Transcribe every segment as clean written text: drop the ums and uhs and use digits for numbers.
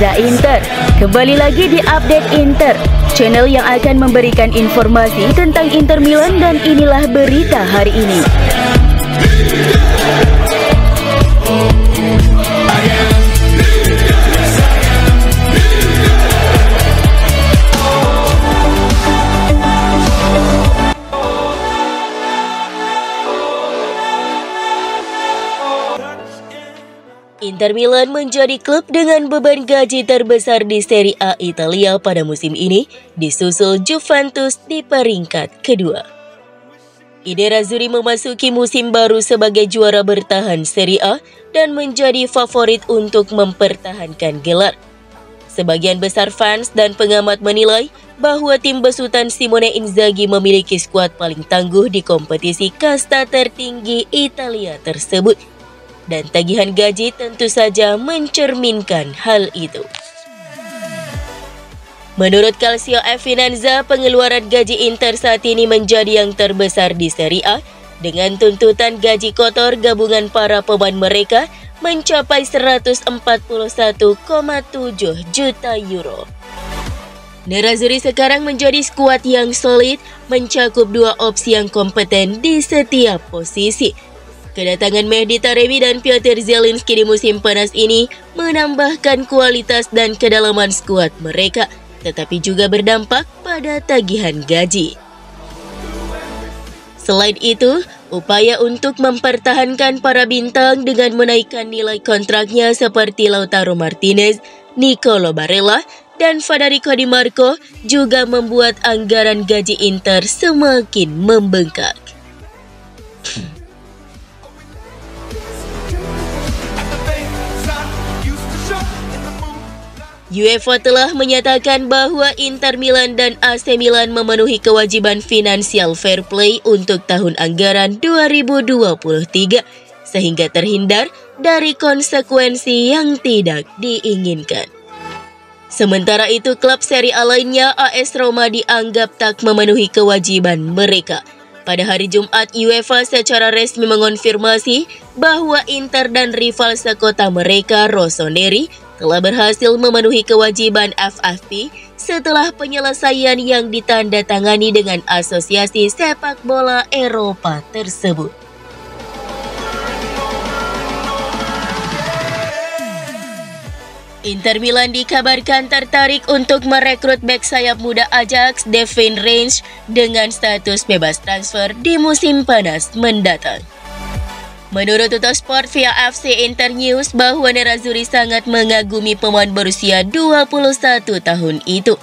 Reza Inter. Kembali lagi di Update Inter, channel yang akan memberikan informasi tentang Inter Milan, dan inilah berita hari ini. Inter Milan menjadi klub dengan beban gaji terbesar di Serie A Italia pada musim ini, disusul Juventus di peringkat kedua. I Nerazzurri memasuki musim baru sebagai juara bertahan Serie A dan menjadi favorit untuk mempertahankan gelar. Sebagian besar fans dan pengamat menilai bahwa tim besutan Simone Inzaghi memiliki skuad paling tangguh di kompetisi kasta tertinggi Italia tersebut. Dan tagihan gaji tentu saja mencerminkan hal itu. Menurut Calcio Finanza, pengeluaran gaji Inter saat ini menjadi yang terbesar di Serie A, dengan tuntutan gaji kotor gabungan para pemain mereka mencapai 141,7 juta euro. Nerazzurri sekarang menjadi skuad yang solid, mencakup dua opsi yang kompeten di setiap posisi. Kedatangan Mehdi Taremi dan Piotr Zielinski di musim panas ini menambahkan kualitas dan kedalaman skuad mereka, tetapi juga berdampak pada tagihan gaji. Selain itu, upaya untuk mempertahankan para bintang dengan menaikkan nilai kontraknya seperti Lautaro Martinez, Nicolo Barella, dan Federico Di Marco juga membuat anggaran gaji Inter semakin membengkak. UEFA telah menyatakan bahwa Inter Milan dan AC Milan memenuhi kewajiban finansial fair play untuk tahun anggaran 2023, sehingga terhindar dari konsekuensi yang tidak diinginkan. Sementara itu, klub Serie A lainnya, AS Roma, dianggap tak memenuhi kewajiban mereka. Pada hari Jumat, UEFA secara resmi mengonfirmasi bahwa Inter dan rival sekota mereka, Rossoneri, telah berhasil memenuhi kewajiban FFP setelah penyelesaian yang ditandatangani dengan Asosiasi Sepak Bola Eropa tersebut. Inter Milan dikabarkan tertarik untuk merekrut bek sayap muda Ajax, Devin Range, dengan status bebas transfer di musim panas mendatang. Menurut Tuttosport via FC Internews bahwa Nerazzurri sangat mengagumi pemain berusia 21 tahun itu.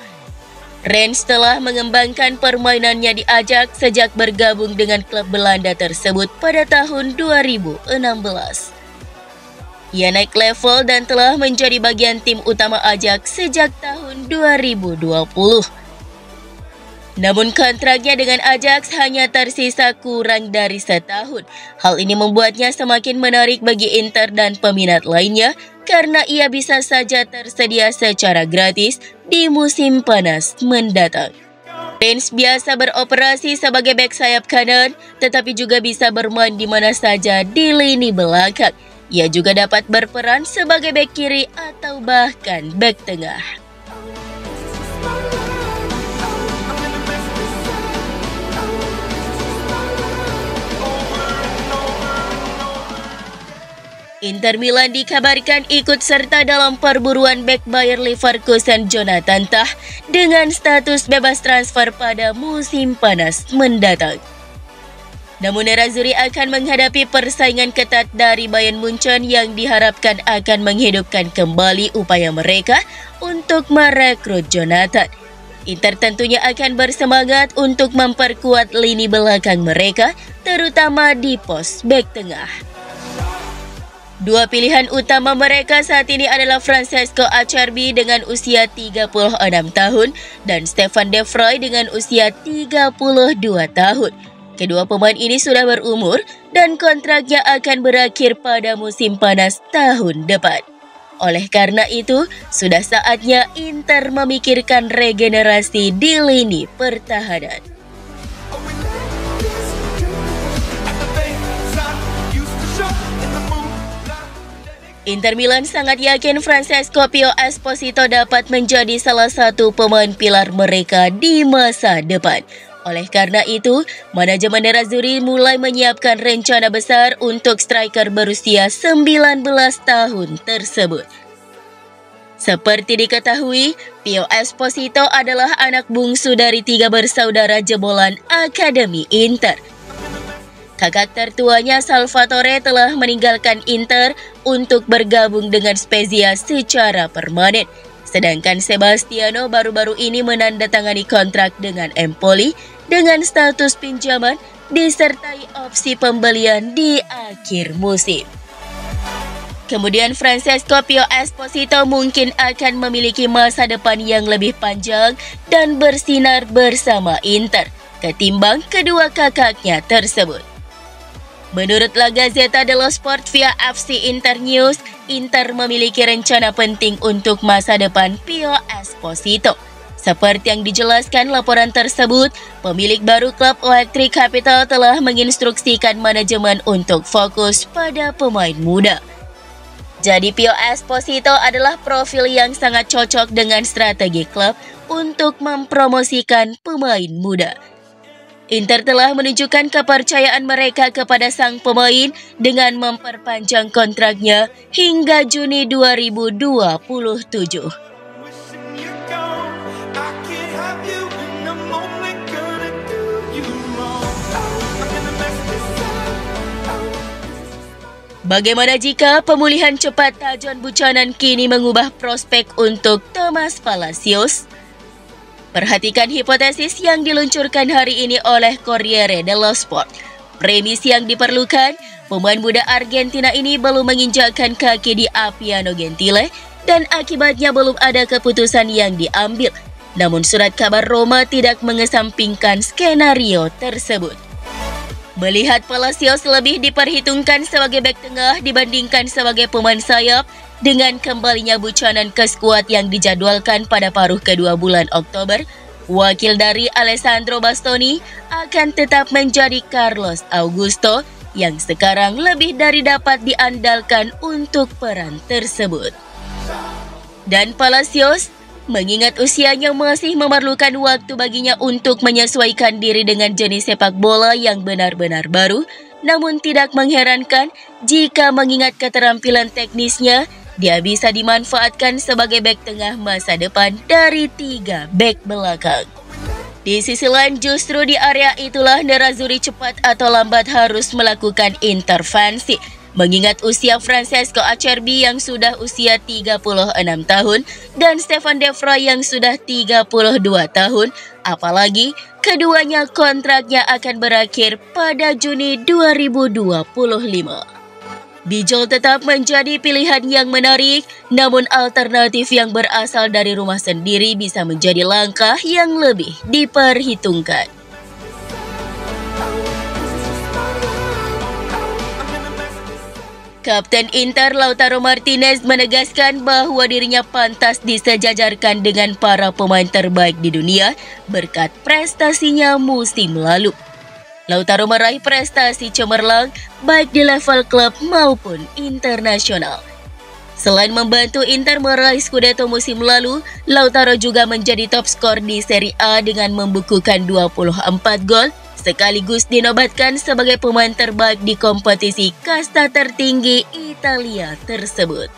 Range telah mengembangkan permainannya di Ajax sejak bergabung dengan klub Belanda tersebut pada tahun 2016. Ia naik level dan telah menjadi bagian tim utama Ajax sejak tahun 2020. Namun kontraknya dengan Ajax hanya tersisa kurang dari setahun. Hal ini membuatnya semakin menarik bagi Inter dan peminat lainnya karena ia bisa saja tersedia secara gratis di musim panas mendatang. Range biasa beroperasi sebagai bek sayap kanan, tetapi juga bisa bermain di mana saja di lini belakang. Ia juga dapat berperan sebagai bek kiri atau bahkan bek tengah. Inter Milan dikabarkan ikut serta dalam perburuan bek Bayer Leverkusen Jonathan Tah dengan status bebas transfer pada musim panas mendatang. Namun Nerazzurri akan menghadapi persaingan ketat dari Bayern Munchen yang diharapkan akan menghidupkan kembali upaya mereka untuk merekrut Jonathan. Inter tentunya akan bersemangat untuk memperkuat lini belakang mereka, terutama di pos bek tengah. Dua pilihan utama mereka saat ini adalah Francesco Acerbi dengan usia 36 tahun dan Stefan De Vrij dengan usia 32 tahun. Kedua pemain ini sudah berumur dan kontraknya akan berakhir pada musim panas tahun depan. Oleh karena itu, sudah saatnya Inter memikirkan regenerasi di lini pertahanan. Inter Milan sangat yakin Francesco Pio Esposito dapat menjadi salah satu pemain pilar mereka di masa depan. Oleh karena itu, manajemen Nerazzurri mulai menyiapkan rencana besar untuk striker berusia 19 tahun tersebut. Seperti diketahui, Pio Esposito adalah anak bungsu dari 3 bersaudara jebolan Akademi Inter. Kakak tertuanya Salvatore telah meninggalkan Inter untuk bergabung dengan Spezia secara permanen. Sedangkan Sebastiano baru-baru ini menandatangani kontrak dengan Empoli dengan status pinjaman disertai opsi pembelian di akhir musim. Kemudian Francesco Pio Esposito mungkin akan memiliki masa depan yang lebih panjang dan bersinar bersama Inter ketimbang kedua kakaknya tersebut. Menurut La Gazzetta dello Sport via FC Internews, Inter memiliki rencana penting untuk masa depan Pio Esposito. Seperti yang dijelaskan laporan tersebut, pemilik baru klub Electric Capital telah menginstruksikan manajemen untuk fokus pada pemain muda. Jadi Pio Esposito adalah profil yang sangat cocok dengan strategi klub untuk mempromosikan pemain muda. Inter telah menunjukkan kepercayaan mereka kepada sang pemain dengan memperpanjang kontraknya hingga Juni 2027. Bagaimana jika pemulihan cepat Tajon Buchanan kini mengubah prospek untuk Thomas Palacios? Perhatikan hipotesis yang diluncurkan hari ini oleh Corriere dello Sport. Premis yang diperlukan, pemain muda Argentina ini belum menginjakkan kaki di Appiano Gentile dan akibatnya belum ada keputusan yang diambil. Namun surat kabar Roma tidak mengesampingkan skenario tersebut. Melihat Palacios lebih diperhitungkan sebagai bek tengah dibandingkan sebagai pemain sayap, dengan kembalinya Buchanan ke skuad yang dijadwalkan pada paruh kedua bulan Oktober, wakil dari Alessandro Bastoni akan tetap menjadi Carlos Augusto yang sekarang lebih dari dapat diandalkan untuk peran tersebut. Dan Palacios, mengingat usianya masih memerlukan waktu baginya untuk menyesuaikan diri dengan jenis sepak bola yang benar-benar baru, namun tidak mengherankan jika mengingat keterampilan teknisnya, dia bisa dimanfaatkan sebagai bek tengah masa depan dari 3 bek belakang. Di sisi lain justru di area itulah Nerazzurri cepat atau lambat harus melakukan intervensi. Mengingat usia Francesco Acerbi yang sudah usia 36 tahun dan Stefan De Vrij yang sudah 32 tahun, apalagi keduanya kontraknya akan berakhir pada Juni 2025. Bijol tetap menjadi pilihan yang menarik, namun alternatif yang berasal dari rumah sendiri bisa menjadi langkah yang lebih diperhitungkan. Kapten Inter Lautaro Martinez menegaskan bahwa dirinya pantas disejajarkan dengan para pemain terbaik di dunia berkat prestasinya musim lalu. Lautaro meraih prestasi cemerlang baik di level klub maupun internasional. Selain membantu Inter meraih Scudetto musim lalu, Lautaro juga menjadi top skor di Serie A dengan membukukan 24 gol, sekaligus dinobatkan sebagai pemain terbaik di kompetisi kasta tertinggi Italia tersebut.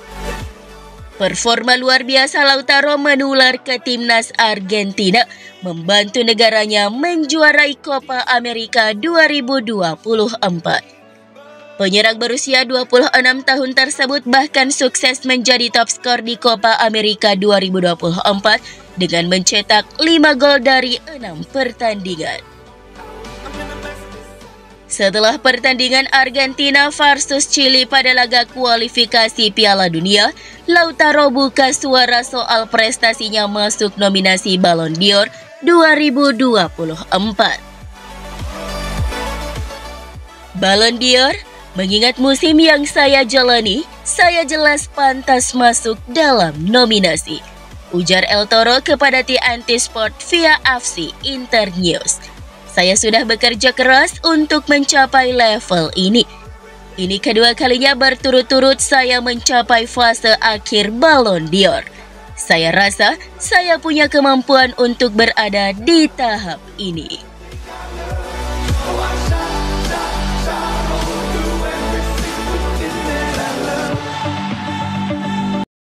Performa luar biasa Lautaro menular ke timnas Argentina, membantu negaranya menjuarai Copa America 2024. Penyerang berusia 26 tahun tersebut bahkan sukses menjadi top skor di Copa America 2024 dengan mencetak 5 gol dari 6 pertandingan. Setelah pertandingan Argentina versus Chili pada laga kualifikasi Piala Dunia, Lautaro buka suara soal prestasinya masuk nominasi Ballon d'Or 2024. Ballon d'Or, mengingat musim yang saya jalani, saya jelas pantas masuk dalam nominasi, ujar El Toro kepada TNT Sport via FC Internews. Saya sudah bekerja keras untuk mencapai level ini. Ini kedua kalinya berturut-turut saya mencapai fase akhir Ballon d'Or. Saya rasa saya punya kemampuan untuk berada di tahap ini.